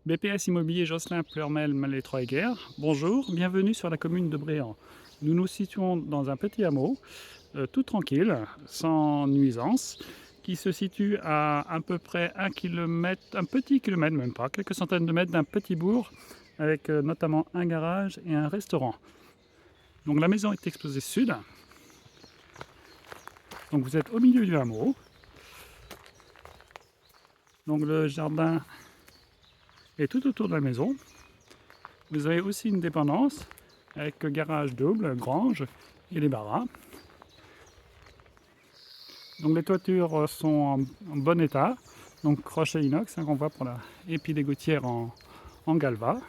BPS Immobilier Jocelyn Pleurmel Malais Troyguerre. Bonjour, bienvenue sur la commune de Bréant. Nous nous situons dans un petit hameau, tout tranquille, sans nuisance, qui se situe à peu près 1 kilomètre, un petit kilomètre même pas, quelques centaines de mètres d'un petit bourg, avec notamment un garage et un restaurant. Donc la maison est exposée sud. Donc vous êtes au milieu du hameau. Donc le jardin est tout autour de la maison. Vous avez aussi une dépendance avec garage double, grange et les barras. Donc les toitures sont en bon état, donc crochet inox qu'on voit pour la, et puis les gouttières en galva.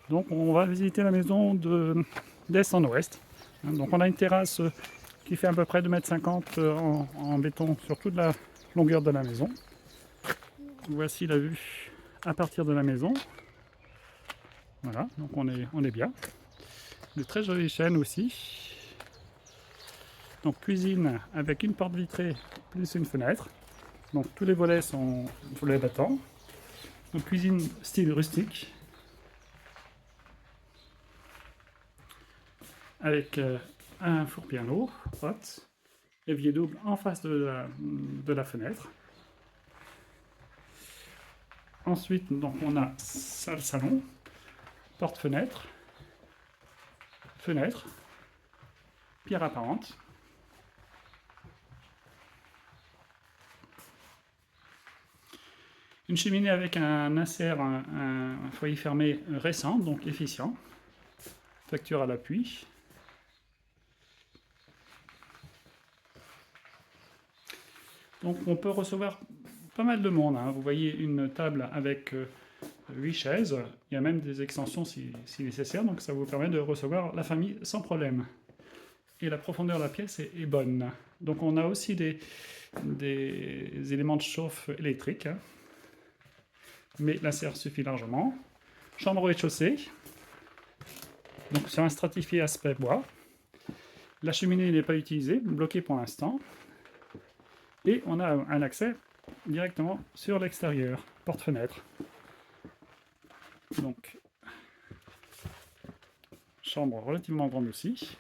Donc on va visiter la maison d'est en ouest. Donc on a une terrasse qui fait à peu près 2,50 m en béton sur toute la longueur de la maison. Voici la vue à partir de la maison. Voilà, donc on est bien. De très jolies chênes aussi. Donc cuisine avec une porte vitrée plus une fenêtre. Donc tous les volets sont volets battants. Donc cuisine style rustique. Avec un four piano, hot, évier double en face de la fenêtre. Ensuite, donc on a salle-salon, porte-fenêtre, fenêtre, pierre apparente. Une cheminée avec un insert, un foyer fermé récent, donc efficient. Facture à l'appui. Donc on peut recevoir pas mal de monde. Vous voyez une table avec 8 chaises. Il y a même des extensions si nécessaire, donc ça vous permet de recevoir la famille sans problème. Et la profondeur de la pièce est bonne. Donc on a aussi des éléments de chauffe électrique. Mais l'insert suffit largement. Chambre au rez-de-chaussée. Donc c'est un stratifié aspect bois. La cheminée n'est pas utilisée, bloquée pour l'instant. Et on a un accès directement sur l'extérieur, porte-fenêtre. Donc, chambre relativement grande aussi.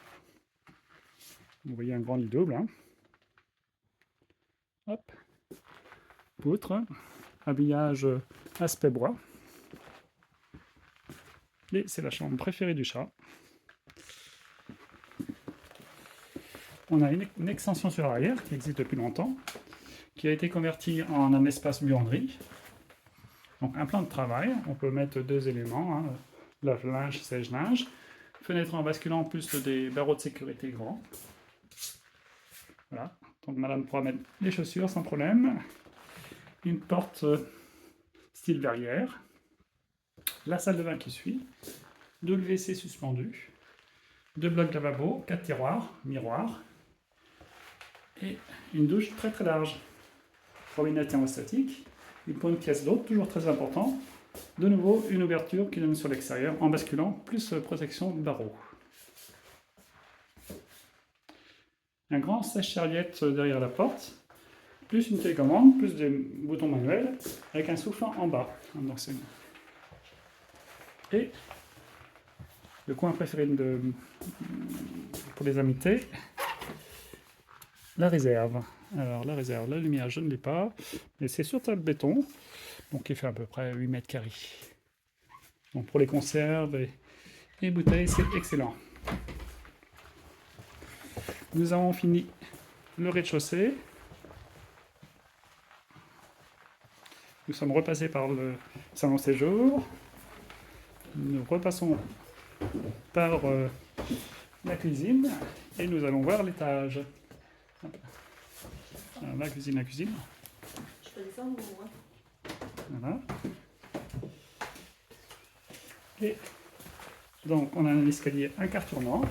Vous voyez un grand lit double. Hop. Poutre. Habillage aspect bois. Et c'est la chambre préférée du chat. On a une extension sur l'arrière qui existe depuis longtemps, qui a été convertie en un espace buanderie. Donc un plan de travail, on peut mettre 2 éléments, lave-linge, sèche-linge, fenêtre en basculant plus des barreaux de sécurité grands. Voilà, donc madame pourra mettre les chaussures sans problème. Une porte style verrière, la salle de bain qui suit, 2 WC suspendus, 2 blocs lavabo, 4 tiroirs, miroirs, et une douche très très large. Robinet thermostatique, et pour une pièce d'eau, toujours très important, de nouveau une ouverture qui donne sur l'extérieur en basculant, plus protection de barreaux. Un grand sèche-serviette derrière la porte, plus une télécommande, plus des boutons manuels, avec un soufflant en bas. Donc et le coin préféré pour les invités, la réserve. Alors la réserve, la lumière je ne l'ai pas, mais c'est sur table béton, donc il fait à peu près 8 mètres carrés. Donc pour les conserves et bouteilles, c'est excellent. Nous avons fini le rez-de-chaussée. Nous sommes repassés par le salon séjour. Nous repassons par la cuisine et nous allons voir l'étage. Alors, la cuisine. Je peux descendre ou Voilà. Et donc on a un escalier un quart tournant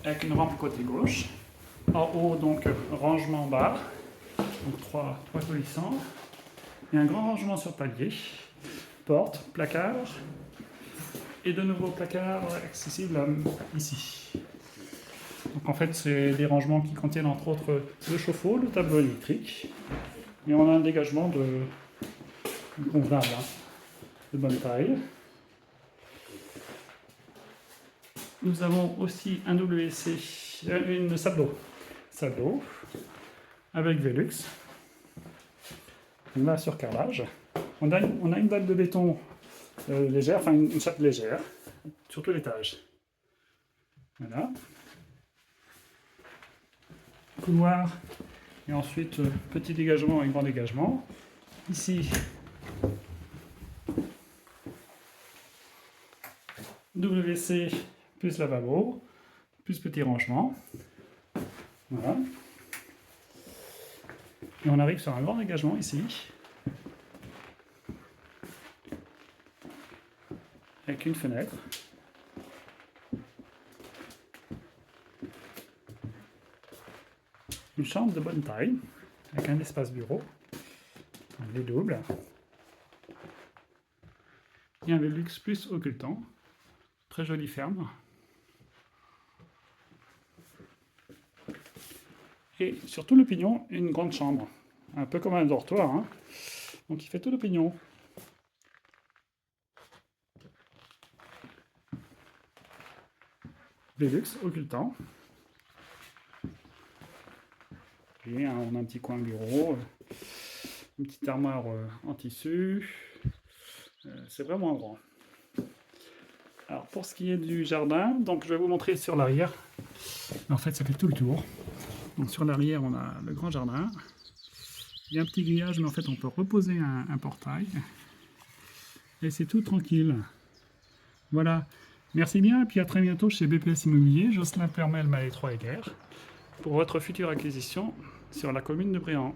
avec une rampe côté gauche. En haut donc rangement bas, donc 3 coulissants et un grand rangement sur palier, porte, placard et de nouveaux placards accessibles ici. Donc en fait c'est des rangements qui contiennent entre autres le chauffe-eau, le tableau électrique Et on a un dégagement de convenable, hein, de bonne taille. Nous avons aussi un WC, une sableau avec Velux. On a sur carrelage. On a une dalle de béton légère, enfin une chape légère, sur tout l'étage. Voilà. Couloir, et ensuite petit dégagement et grand dégagement. Ici, WC plus lavabo, plus petit rangement. Voilà. Et on arrive sur un grand dégagement ici, avec une fenêtre. Une chambre de bonne taille, avec un espace bureau, les doubles. Et un Velux plus occultant, très jolie ferme. Et sur tout le pignon, une grande chambre, un peu comme un dortoir, hein. Donc il fait tout le pignon. Velux occultant. Et on a un petit coin bureau, une petite armoire en tissu. C'est vraiment grand. Alors pour ce qui est du jardin, donc je vais vous montrer sur l'arrière. En fait, ça fait tout le tour. Donc sur l'arrière, on a le grand jardin. Il y a un petit grillage, mais en fait, on peut reposer un portail. Et c'est tout tranquille. Voilà. Merci bien, et puis à très bientôt chez BPS Immobilier, Jocelyn Permel, Malais 3 et Guerre, pour votre future acquisition sur la commune de Bréant.